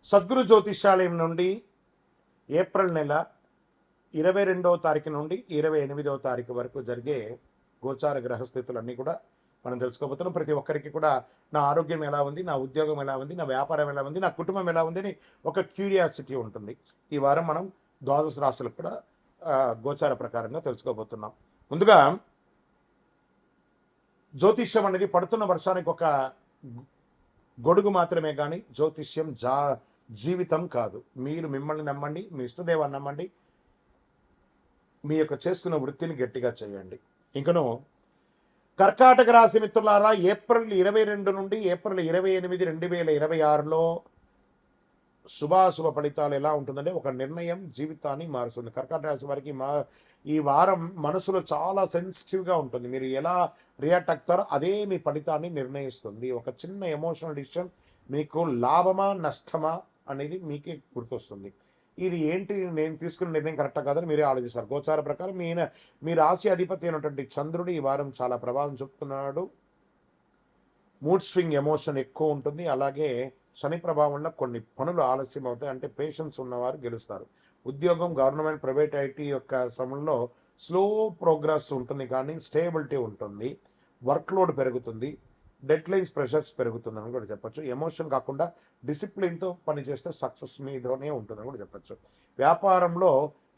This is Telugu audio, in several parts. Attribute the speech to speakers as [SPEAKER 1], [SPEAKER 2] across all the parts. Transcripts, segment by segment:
[SPEAKER 1] సద్గురు జ్యోతిష్యాలయం నుండి ఏప్రిల్ నెల 22వ తారీఖు నుండి 28వ తారీఖు వరకు జరిగే గోచార గ్రహస్థితులన్నీ కూడా మనం తెలుసుకోబోతున్నాం. ప్రతి ఒక్కరికి కూడా నా ఆరోగ్యం ఎలా ఉంది, నా ఉద్యోగం ఎలా ఉంది, నా వ్యాపారం ఎలా ఉంది, నా కుటుంబం ఎలా ఉంది అని ఒక క్యూరియాసిటీ ఉంటుంది. ఈ వారం మనం ద్వాదశ రాశులకు కూడా గోచార ప్రకారంగా తెలుసుకోబోతున్నాం. ముందుగా జ్యోతిష్యం అనేది పడుతున్న వర్షానికి ఒక గొడుగు మాత్రమే కానీ జ్యోతిష్యం జీవితం కాదు. మీరు మిమ్మల్ని నమ్మండి, మీ ఇష్టదేవాన్ని నమ్మండి, మీ యొక్క చేస్తున్న వృత్తిని గట్టిగా చేయండి. ఇంకను కర్కాటక రాశి మిత్రులారా, ఏప్రిల్ 22 నుండి ఏప్రిల్ 28, 2026లో శుభాశుభ ఫలితాలు ఎలా ఉంటుందంటే ఒక నిర్ణయం జీవితాన్ని మారుస్తుంది. కర్కాటక రాశి వారికి ఈ వారం మనసులో చాలా సెన్సిటివ్గా ఉంటుంది. మీరు ఎలా రియాక్ట్ అవుతారో అదే మీ ఫలితాన్ని నిర్ణయిస్తుంది. ఒక చిన్న ఎమోషనల్ డిసిషన్ మీకు లాభమా నష్టమా అనేది మీకే గుర్తొస్తుంది. ఇది ఏంటి, నేను తీసుకున్న నిర్ణయం కరెక్టా కాదని మీరే ఆలోచిస్తారు. గోచార ప్రకారం మీ రాశి అధిపతి అయినటువంటి చంద్రుడు ఈ వారం చాలా ప్రభావం చూపుతున్నాడు. మూడ్ స్వింగ్ ఎమోషన్ ఎక్కువ ఉంటుంది. అలాగే శని ప్రభావం వల్ల కొన్ని పనులు ఆలస్యం అవుతాయి. అంటే పేషెన్స్ ఉన్నవారు గెలుస్తారు. ఉద్యోగం, గవర్నమెంట్, ప్రైవేట్, ఐటీ యొక్క సమయంలో స్లో ప్రోగ్రెస్ ఉంటుంది, కానీ స్టేబిలిటీ ఉంటుంది. వర్క్ లోడ్ పెరుగుతుంది, డెడ్ లైన్స్ ప్రెషర్స్ పెరుగుతుందని కూడా చెప్పచ్చు. ఎమోషన్ కాకుండా డిసిప్లిన్తో పనిచేస్తే సక్సెస్ మీదనే ఉంటుందని కూడా చెప్పచ్చు. వ్యాపారంలో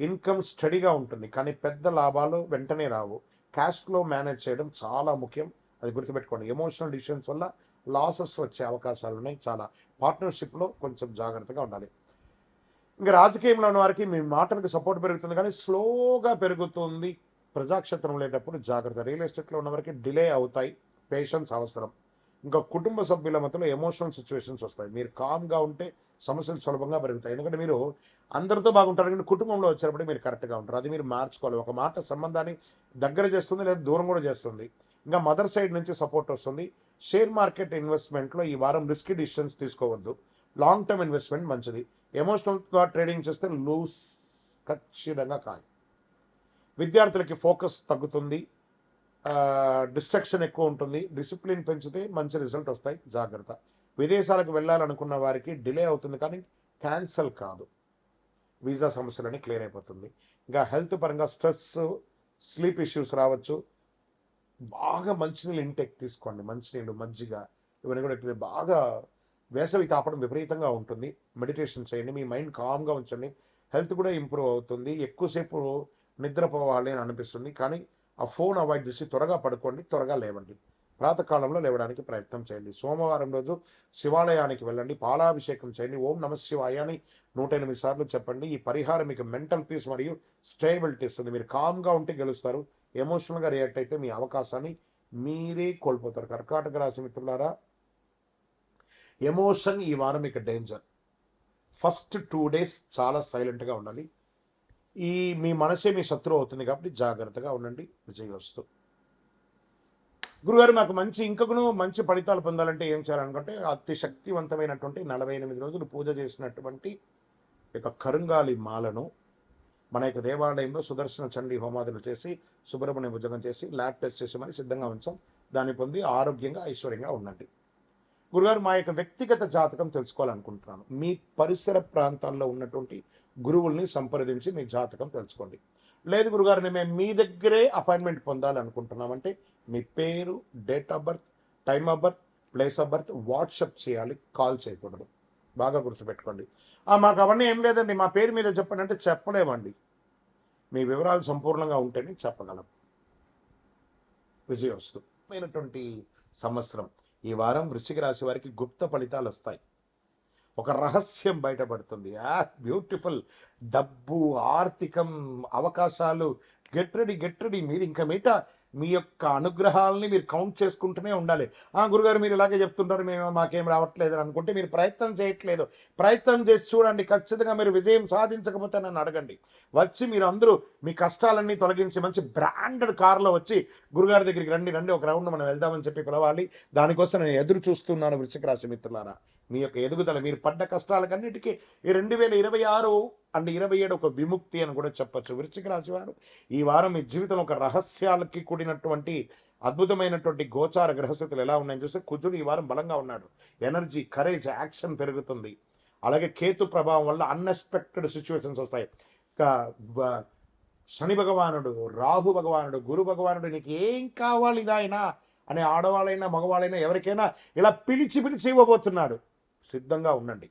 [SPEAKER 1] ఇన్కమ్ స్టడీగా ఉంటుంది, కానీ పెద్ద లాభాలు వెంటనే రావు. క్యాష్ ఫ్లో మేనేజ్ చేయడం చాలా ముఖ్యం, అది గుర్తుపెట్టుకోండి. ఎమోషనల్ డిసిషన్స్ వల్ల లాసెస్ వచ్చే అవకాశాలు ఉన్నాయి. చాలా పార్ట్నర్షిప్లో కొంచెం జాగ్రత్తగా ఉండాలి. ఇంకా రాజకీయంలో ఉన్న వారికి మీ మాటలకు సపోర్ట్ పెరుగుతుంది, కానీ స్లోగా పెరుగుతుంది. ప్రజాక్షేత్రం లేటప్పుడు జాగ్రత్త. రియల్ ఎస్టేట్లో ఉన్న వారికి డిలే అవుతాయి, పేషెన్స్ అవసరం. ఇంకా కుటుంబ సభ్యుల మధ్యలో ఎమోషనల్ సిచ్యువేషన్స్ వస్తాయి. మీరు కామ్గా ఉంటే సమస్యలు సులభంగా పెరుగుతాయి. ఎందుకంటే మీరు అందరితో బాగుంటారు, కానీ కుటుంబంలో వచ్చేటప్పుడు మీరు కరెక్ట్గా ఉంటారు. అది మీరు మార్చుకోవాలి. ఒక మాట సంబంధాన్ని దగ్గర చేస్తుంది, లేదా దూరం కూడా చేస్తుంది. ఇంకా మదర్ సైడ్ నుంచి సపోర్ట్ వస్తుంది. షేర్ మార్కెట్ ఇన్వెస్ట్మెంట్లో ఈ వారం రిస్కీ డిసిషన్స్ తీసుకోవద్దు. లాంగ్ టర్మ్ ఇన్వెస్ట్మెంట్ మంచిది. ఎమోషనల్గా ట్రేడింగ్ చేస్తే లూస్ ఖచ్చితంగా కాదు. విద్యార్థులకి ఫోకస్ తగ్గుతుంది, డిస్ట్రక్షన్ ఎక్కువ ఉంటుంది. డిసిప్లిన్ పెంచితే మంచి రిజల్ట్ వస్తాయి, జాగ్రత్త. విదేశాలకు వెళ్ళాలనుకున్న వారికి డిలే అవుతుంది, కానీ క్యాన్సల్ కాదు. వీసా సమస్యలని క్లియర్ అయిపోతుంది. ఇంకా హెల్త్ పరంగా స్ట్రెస్, స్లీప్ ఇష్యూస్ రావచ్చు. బాగా మంచినీళ్ళు ఇంటెక్ తీసుకోండి. మంచినీళ్ళు, మజ్జిగ ఇవన్నీ కూడా బాగా వేసవి తాపడం విపరీతంగా ఉంటుంది. మెడిటేషన్ చేయండి, మీ మైండ్ కామ్గా ఉంచండి. హెల్త్ కూడా ఇంప్రూవ్ అవుతుంది. ఎక్కువసేపు నిద్రపోవాలి అని అనిపిస్తుంది, కానీ ఆ ఫోన్ అవాయిడ్ చేసి త్వరగా పడుకోండి, త్వరగా లేవండి. ప్రాతకాలంలో లేవడానికి ప్రయత్నం చేయండి. సోమవారం రోజు శివాలయానికి వెళ్ళండి, పాలాభిషేకం చేయండి. ఓం నమ శివాయ అని 108 సార్లు చెప్పండి. ఈ పరిహారం మీకు మెంటల్ పీస్ మరియు స్టేబిలిటీ ఇస్తుంది. మీరు కామ్గా ఉంటే గెలుస్తారు. ఎమోషనల్గా రియాక్ట్ అయితే మీ అవకాశాన్ని మీరే కోల్పోతారు. కర్కాటక రాశి మిత్రులారా, ఎమోషన్ ఈ వారం మీకు డేంజర్. ఫస్ట్ 2 days చాలా సైలెంట్గా ఉండాలి. మీ మనసే మీ శత్రువు అవుతుంది, కాబట్టి జాగ్రత్తగా ఉండండి. విజయవస్తు. గురుగారు, మాకు ఇంకను మంచి ఫలితాలు పొందాలంటే ఏం చేయాలనుకుంటే అతి శక్తివంతమైనటువంటి 48 రోజులు పూజ చేసినటువంటి యొక్క కరుంగాలి మాలను మన యొక్క దేవాలయంలో సుదర్శన చండీ హోమాదులు చేసి, సుబ్రహ్మణ్య భుజంగం చేసి, ల్యాబ్ టెస్ట్ చేసి మరి సిద్ధంగా ఉంచాం. దాన్ని పొంది ఆరోగ్యంగా ఐశ్వర్యంగా ఉండండి. గురుగారు, మా యొక్క వ్యక్తిగత జాతకం తెలుసుకోవాలనుకుంటున్నాను. మీ పరిసర ప్రాంతాల్లో ఉన్నటువంటి గురువుల్ని సంప్రదించి మీ జాతకం తెలుసుకోండి. లేదు గురుగారు, మేము మీ దగ్గరే అపాయింట్మెంట్ పొందాలనుకుంటున్నామంటే మీ పేరు, date of birth, time of birth, place of birth WhatsApp చేయాలి, కాల్ చేయకూడదు. బాగా గుర్తుపెట్టుకోండి. మాకు అవన్నీ ఏం లేదండి, మా పేరు మీద చెప్పండి అంటే చెప్పలేమండి. మీ వివరాలు సంపూర్ణంగా ఉంటేనే చెప్పగలం. విజయవస్తు. అయినటువంటి సంవత్సరం ఈ వారం వృశ్చిక రాశి వారికి గుప్త ఫలితాలు వస్తాయి. ఒక రహస్యం బయటపడుతుంది. బ్యూటిఫుల్. డబ్బు, ఆర్థికం, అవకాశాలు. Get ready. మీరు ఇంకా మీ యొక్క అనుగ్రహాలని మీరు కౌంట్ చేసుకుంటూనే ఉండాలి. గురుగారు మీరు ఇలాగే చెప్తుంటారు, మాకేం రావట్లేదు అని అనుకుంటే మీరు ప్రయత్నం చేయట్లేదు. ప్రయత్నం చేసి చూడండి, ఖచ్చితంగా మీరు విజయం సాధించకపోతే నన్ను అడగండి. వచ్చి మీరు అందరూ మీ కష్టాలన్నీ తొలగించి మంచి బ్రాండెడ్ కార్లో వచ్చి గురుగారి దగ్గరికి రండి, ఒక రౌండ్ మనం వెళ్దామని చెప్పి పిలవాలి. దానికోసం నేను ఎదురు చూస్తున్నాను. వృశ్చిక రాశి మిత్రులారా, మీ యొక్క ఎదుగుదల, మీరు పడ్డ కష్టాలకన్నిటికీ ఈ 2026 అండ్ 27 ఒక విముక్తి అని కూడా చెప్పచ్చు. వృశ్చిక రాశి వారు ఈ వారం మీ జీవితంలో ఒక రహస్యాలకి కూడినటువంటి అద్భుతమైనటువంటి గోచార గ్రహస్థితులు ఎలా ఉన్నాయని చూస్తే కుజుడు ఈ వారం బలంగా ఉన్నాడు. ఎనర్జీ, కరేజ్, యాక్షన్ పెరుగుతుంది. అలాగే కేతు ప్రభావం వల్ల అన్ఎక్స్పెక్టెడ్ సిచ్యువేషన్స్ వస్తాయి. శని భగవానుడు, రాహు భగవానుడు, గురు భగవానుడు నీకు ఏం కావాలి నాయనా అనే ఆడవాళ్ళైనా మగవాళ్ళైనా ఎవరికైనా ఇలా పిలిచి పిలిచి ఇవ్వబోతున్నాడు. సిద్ధంగా ఉండండి.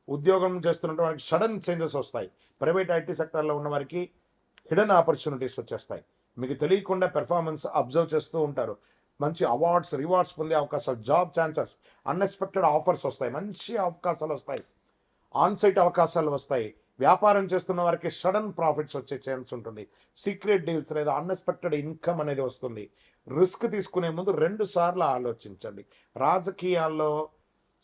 [SPEAKER 1] ఉద్యోగం చేస్తున్న వారికి సడన్ చేంజెస్ వస్తాయి. ప్రైవేట్ ఐటీ సెక్టర్లో ఉన్న వారికి హిడెన్ ఆపర్చునిటీస్ వచ్చేస్తాయి. మీకు తెలియకుండా పెర్ఫార్మెన్స్ అబ్జర్వ్ చేస్తూ ఉంటారు. మంచి రివార్డ్స్ పొందే అవకాశాలు, జాబ్ ఛాన్సెస్, అన్ఎక్స్పెక్టెడ్ ఆఫర్స్ వస్తాయి. మంచి అవకాశాలు వస్తాయి. ఆన్సైట్ అవకాశాలు వస్తాయి. వ్యాపారం చేస్తున్న వారికి సడన్ ప్రాఫిట్స్ వచ్చే ఛాన్స్ ఉంటుంది. సీక్రెట్ డీల్స్ లేదా అన్ఎక్స్పెక్టెడ్ ఇన్కమ్ అనేది వస్తుంది. రిస్క్ తీసుకునే ముందు 2 సార్లు ఆలోచించండి. రాజకీయాల్లో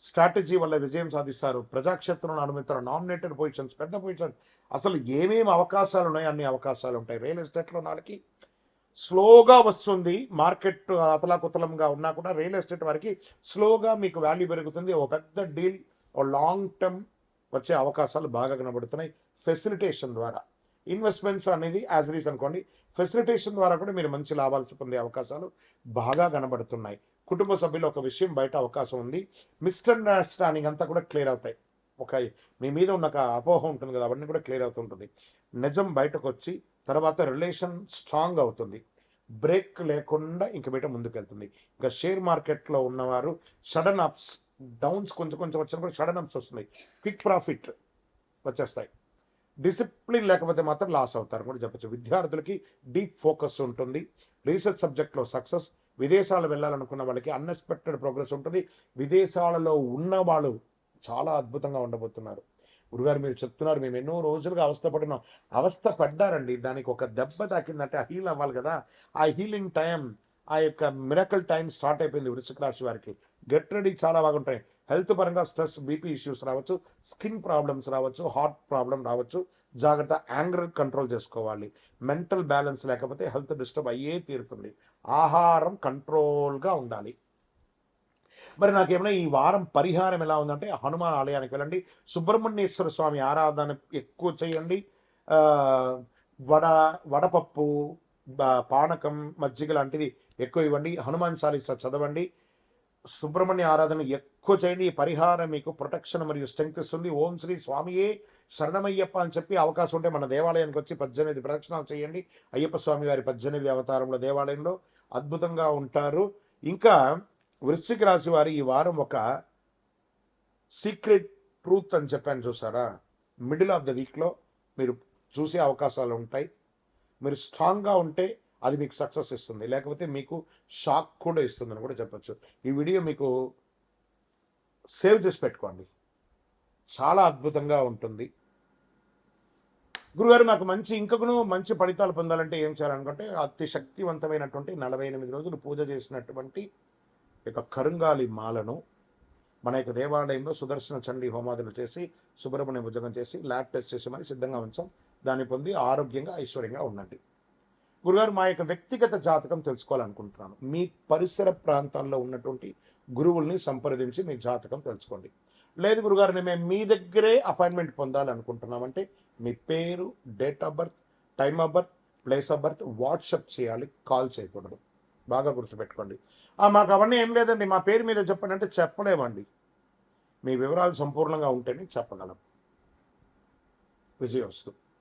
[SPEAKER 1] స్ట్రాటజీ వల్ల విజయం సాధిస్తారు. ప్రజాక్షేత్రంలో అనుమతిస్తారు. నామినేటెడ్ పొజిషన్స్, పెద్ద పొజిషన్స్, అసలు ఏమేమి అవకాశాలు ఉన్నాయి అన్ని అవకాశాలు ఉంటాయి. రియల్ ఎస్టేట్లో నాలుగు స్లోగా వస్తుంది. మార్కెట్ అతలాకుతలంగా ఉన్నా కూడా రియల్ ఎస్టేట్ వారికి స్లోగా మీకు వాల్యూ పెరుగుతుంది. ఒక పెద్ద డీల్, లాంగ్ టర్మ్ వచ్చే అవకాశాలు బాగా కనబడుతున్నాయి. ఫెసిలిటేషన్ ద్వారా ఇన్వెస్ట్మెంట్స్ అనేది యాజ్ రీస్ అనుకోండి. ఫెసిలిటేషన్ ద్వారా కూడా మీరు మంచి లాభాలు పొందే అవకాశాలు బాగా కనబడుతున్నాయి. కుటుంబ సభ్యులు ఒక విషయం బయట అవకాశం ఉంది. మిస్అండర్స్టాండింగ్ అంతా కూడా క్లియర్ అవుతాయి. మీ మీద ఉన్న ఒక అపోహ ఉంటుంది కదా, అవన్నీ కూడా క్లియర్ అవుతుంటుంది. నిజం బయటకు వచ్చి తర్వాత రిలేషన్ స్ట్రాంగ్ అవుతుంది. బ్రేక్ లేకుండా ఇంక బయట ముందుకెళ్తుంది. ఇంకా షేర్ మార్కెట్లో ఉన్నవారు సడన్ అప్స్ డౌన్స్ కొంచెం వచ్చినా కూడా సడన్ అప్స్ వస్తున్నాయి. క్విక్ ప్రాఫిట్ వచ్చేస్తాయి. డిసిప్లిన్ లేకపోతే మాత్రం లాస్ అవుతారు కూడా చెప్పచ్చు. విద్యార్థులకి డీప్ ఫోకస్ ఉంటుంది. రీసెర్చ్ సబ్జెక్ట్లో సక్సెస్. విదేశాలు వెళ్ళాలనుకున్న వాళ్ళకి అన్ఎక్స్పెక్టెడ్ ప్రోగ్రెస్ ఉంటుంది. విదేశాలలో ఉన్న వాళ్ళు చాలా అద్భుతంగా ఉండబోతున్నారు. గురుగారు మీరు చెప్తున్నారు మేము ఎన్నో రోజులుగా అవస్థపడినాం. అవస్థ పడ్డారండి, దానికి ఒక దెబ్బ తాకిందంటే హీల్ అవ్వాలి కదా. ఆ హీలింగ్ టైం, ఆ యొక్క మిరకల్ టైం స్టార్ట్ అయిపోయింది వృశ్చిక రాశి వారికి. గెట్ రెడీ, చాలా బాగుంటాయి. హెల్త్ పరంగా స్ట్రెస్, బీపీ ఇష్యూస్ రావచ్చు, స్కిన్ ప్రాబ్లమ్స్ రావచ్చు, హార్ట్ ప్రాబ్లం రావచ్చు. జాగ్రత్త, యాంగర్ కంట్రోల్ చేసుకోవాలి. మెంటల్ బ్యాలెన్స్ లేకపోతే హెల్త్ డిస్టర్బ్ అయ్యే తీరుతుంది. ఆహారం కంట్రోల్గా ఉండాలి. మరి నాకేమైనా ఈ వారం పరిహారం ఎలా ఉందంటే, హనుమాన్ ఆలయానికి వెళ్ళండి. సుబ్రహ్మణ్యేశ్వర స్వామి ఆరాధన ఎక్కువ చేయండి. వడపప్పు, పానకం, మజ్జిగ లాంటిది ఎక్కువ ఇవ్వండి. హనుమాన్ చాలీసా చదవండి. సుబ్రహ్మణ్య ఆరాధన ఎక్కువ చేయండి. ఈ పరిహారం మీకు ప్రొటెక్షన్ మరియు స్ట్రెంగ్త్ ఇస్తుంది. ఓం శ్రీ స్వామియే శరణమయ్యప్ప అని చెప్పి అవకాశం ఉంటే మన దేవాలయానికి వచ్చి 18 ప్రదక్షిణాలు చేయండి. అయ్యప్ప స్వామి వారి 18 అవతారంలో దేవాలయంలో అద్భుతంగా ఉంటారు. ఇంకా వృశ్చిక రాశి వారి ఈ వారం ఒక సీక్రెట్ ట్రూత్ అని చెప్పాను చూసారా, మిడిల్ ఆఫ్ ద వీక్లో మీరు చూసే అవకాశాలు ఉంటాయి. మీరు స్ట్రాంగ్గా ఉంటే అది మీకు సక్సెస్ ఇస్తుంది, లేకపోతే మీకు షాక్ కూడా ఇస్తుందని కూడా చెప్పచ్చు. ఈ వీడియో మీకు సేవ్ చేసి పెట్టుకోండి, చాలా అద్భుతంగా ఉంటుంది. గురుగారు నాకు మంచి ఫలితాలు పొందాలంటే ఏం చేయాలనుకుంటే, అతి శక్తివంతమైనటువంటి 48 రోజులు పూజ చేసినటువంటి యొక్క కరుంగాలి మాలను మన యొక్క దేవాలయంలో సుదర్శన చండీ హోమాదులు చేసి, సుబ్రహ్మణ్య భుజంగం చేసి, ల్యాబ్ టెస్ట్ చేసి మరి సిద్ధంగా ఉంచాం. దాన్ని పొంది ఆరోగ్యంగా ఐశ్వర్యంగా ఉండండి. గురుగారు మా యొక్క వ్యక్తిగత జాతకం తెలుసుకోవాలనుకుంటున్నాను. మీ పరిసర ప్రాంతాల్లో ఉన్నటువంటి గురువుల్ని సంప్రదించి మీ జాతకం తెలుసుకోండి. లేదు గురుగారు మేము మీ దగ్గరే అపాయింట్మెంట్ పొందాలనుకుంటున్నామంటే మీ పేరు, date of birth, time of birth, place of birth WhatsApp చేయాలి, కాల్ చేయకూడదు. బాగా గుర్తుపెట్టుకోండి. మాకు అవన్నీ ఏం లేదండి, మా పేరు మీద చెప్పండి అంటే చెప్పలేమండి. మీ వివరాలు సంపూర్ణంగా ఉంటేనే చెప్పగలం. విజయోస్తు.